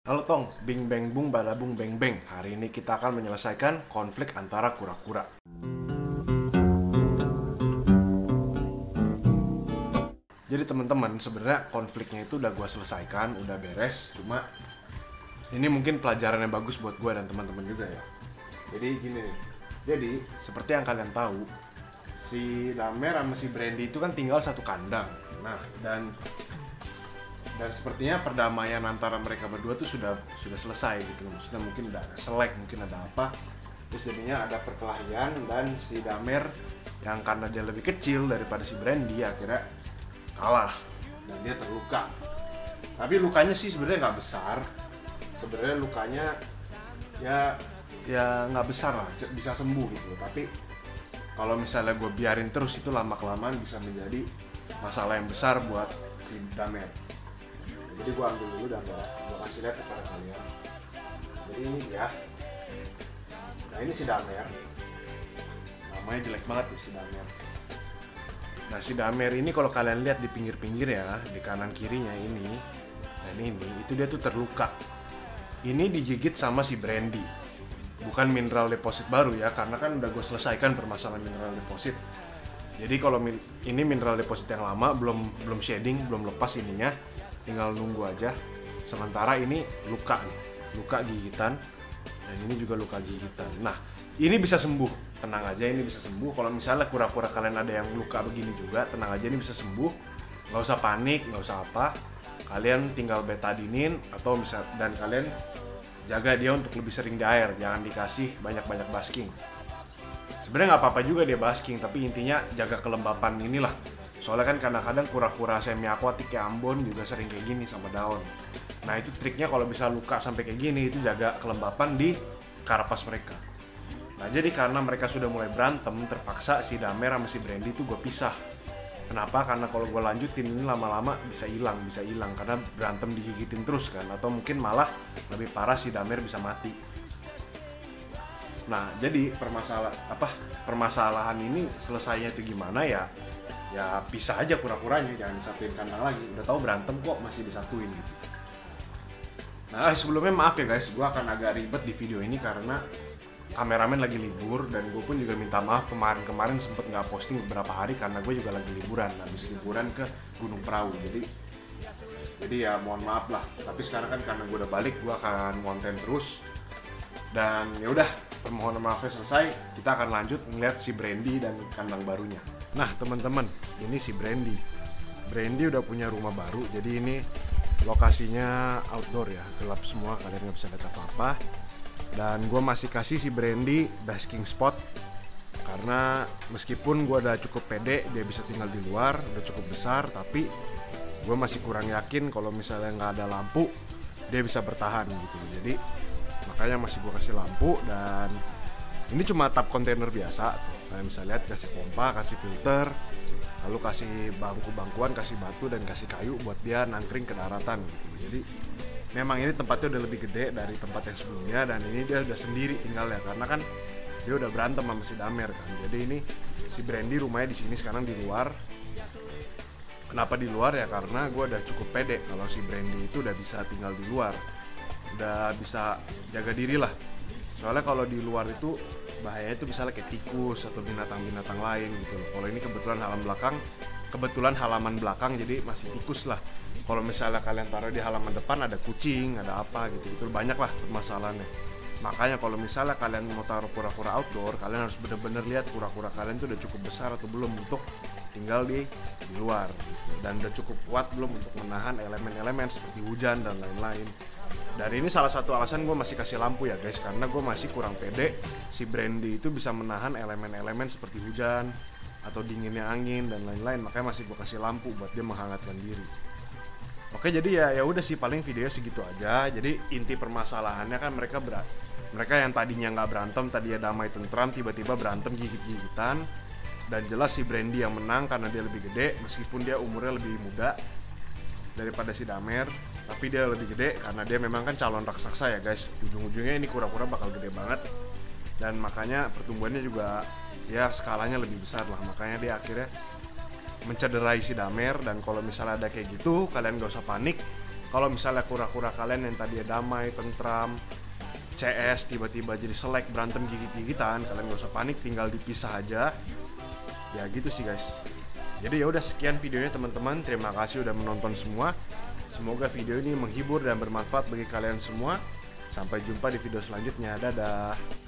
Halo Tong, bing bang bung balabung beng beng. Hari ini kita akan menyelesaikan konflik antara kura-kura. Jadi teman-teman, sebenarnya konfliknya itu udah gue selesaikan, udah beres. Cuma ini mungkin pelajaran yang bagus buat gue dan teman-teman juga ya. Jadi gini nih. Jadi seperti yang kalian tahu, si Damer sama si Brandy itu kan tinggal satu kandang. Nah, dan sepertinya perdamaian antara mereka berdua tuh sudah selesai gitu. Maksudnya mungkin udah ada selek, mungkin ada apa, terus jadinya ada perkelahian dan si Damer yang karena dia lebih kecil daripada si Brandy akhirnya kalah dan dia terluka. Tapi lukanya sih sebenarnya nggak besar. Sebenarnya lukanya ya nggak besar lah, bisa sembuh gitu. Tapi kalau misalnya gue biarin terus itu lama kelamaan bisa menjadi masalah yang besar buat si Damer. Jadi gue ambil dulu dan gue kasih lihat kepada kalian. Jadi ini ya. Nah ini si Damer. Namanya jelek banget ya si Damer. Nah si Damer ini kalau kalian lihat di pinggir-pinggir ya, di kanan kirinya ini dan ini, itu dia tuh terluka. Ini digigit sama si Brandy. Bukan mineral deposit baru ya, karena kan udah gue selesaikan permasalahan mineral deposit. Jadi kalau ini mineral deposit yang lama belum shading, belum lepas ininya, tinggal nunggu aja. Sementara ini luka nih, luka gigitan, dan ini juga luka gigitan. Nah ini bisa sembuh, tenang aja, ini bisa sembuh. Kalau misalnya kura-kura kalian ada yang luka begini juga, tenang aja, ini bisa sembuh. Nggak usah panik, nggak usah apa. Kalian tinggal betadinin atau bisa, dan kalian jaga dia untuk lebih sering di air, jangan dikasih banyak-banyak basking. Sebenarnya nggak apa-apa juga dia basking, tapi intinya jaga kelembapan inilah. Soalnya kan kadang-kadang kura-kura semi akuatik kayak Ambon juga sering kayak gini sama daun. Nah itu triknya kalau bisa luka sampai kayak gini, itu jaga kelembapan di karapas mereka. Nah jadi karena mereka sudah mulai berantem, terpaksa si Damer sama si Brandy itu gue pisah. Kenapa? Karena kalau gue lanjutin ini lama-lama bisa hilang karena berantem digigitin terus kan, atau mungkin malah lebih parah si Damer bisa mati. Nah jadi permasalahan ini selesainya itu gimana ya? Ya pisah aja kura-kuranya, jangan disatuin kandang lagi. Udah tahu berantem kok masih disatuin gitu. Nah sebelumnya maaf ya guys, gue akan agak ribet di video ini karena kameramen lagi libur dan gue pun juga minta maaf kemarin sempet nggak posting beberapa hari karena gue juga lagi liburan, habis liburan ke Gunung Perahu. Jadi ya mohon maaf lah. Tapi sekarang kan karena gue udah balik, gue akan konten terus. Dan ya udah, permohonan maafnya selesai, kita akan lanjut ngeliat si Brandy dan kandang barunya. Nah teman-teman, ini si Brandy. Brandy udah punya rumah baru, jadi ini lokasinya outdoor ya, gelap semua, kalian nggak bisa lihat apa-apa. Dan gue masih kasih si Brandy basking spot karena meskipun gue udah cukup pede dia bisa tinggal di luar, udah cukup besar, tapi gue masih kurang yakin kalau misalnya nggak ada lampu dia bisa bertahan gitu. Jadi makanya masih gue kasih lampu, dan ini cuma tap kontainer biasa tuh. Kalian bisa lihat, kasih pompa, kasih filter, lalu kasih bangku-bangkuan, kasih batu dan kasih kayu buat dia nangkring ke daratan gitu. Jadi memang ini tempatnya udah lebih gede dari tempat yang sebelumnya, dan ini dia udah sendiri tinggalnya karena kan dia udah berantem sama si Damer kan. Jadi ini si Brandy rumahnya di sini, sekarang di luar. Kenapa di luar ya? Karena gue udah cukup pede kalau si Brandy itu udah bisa tinggal di luar, udah bisa jaga diri lah. Soalnya kalau di luar itu bahaya itu misalnya kayak tikus atau binatang-binatang lain gitu. Kalau ini kebetulan halaman belakang jadi masih tikus lah. Kalau misalnya kalian taruh di halaman depan ada kucing, ada apa gitu, itu banyak lah permasalahannya. Makanya kalau misalnya kalian mau taruh kura-kura outdoor, kalian harus bener-bener lihat kura-kura kalian tuh udah cukup besar atau belum untuk tinggal di luar gitu. Dan udah cukup kuat belum untuk menahan elemen-elemen seperti hujan dan lain-lain. Dari ini salah satu alasan gue masih kasih lampu ya guys, karena gue masih kurang pede si Brandy itu bisa menahan elemen-elemen seperti hujan atau dinginnya angin dan lain-lain. Makanya masih gue kasih lampu buat dia menghangatkan diri. Oke, jadi ya udah sih, paling video segitu aja. Jadi inti permasalahannya kan mereka yang tadinya nggak berantem, tadinya damai tentram, tiba-tiba berantem gigit-gigitan. Dan jelas si Brandy yang menang karena dia lebih gede, meskipun dia umurnya lebih muda daripada si Damer, tapi dia lebih gede karena dia memang kan calon raksasa ya guys. Ujung-ujungnya ini kura-kura bakal gede banget, dan makanya pertumbuhannya juga ya skalanya lebih besar lah. Makanya dia akhirnya mencederai si Damer. Dan kalau misalnya ada kayak gitu, kalian gak usah panik. Kalau misalnya kura-kura kalian yang tadi damai, tentram, CS tiba-tiba jadi selek, berantem gigit-gigitan, kalian gak usah panik, tinggal dipisah aja. Ya gitu sih guys. Jadi ya udah, sekian videonya teman-teman. Terima kasih udah menonton semua. Semoga video ini menghibur dan bermanfaat bagi kalian semua. Sampai jumpa di video selanjutnya. Dadah.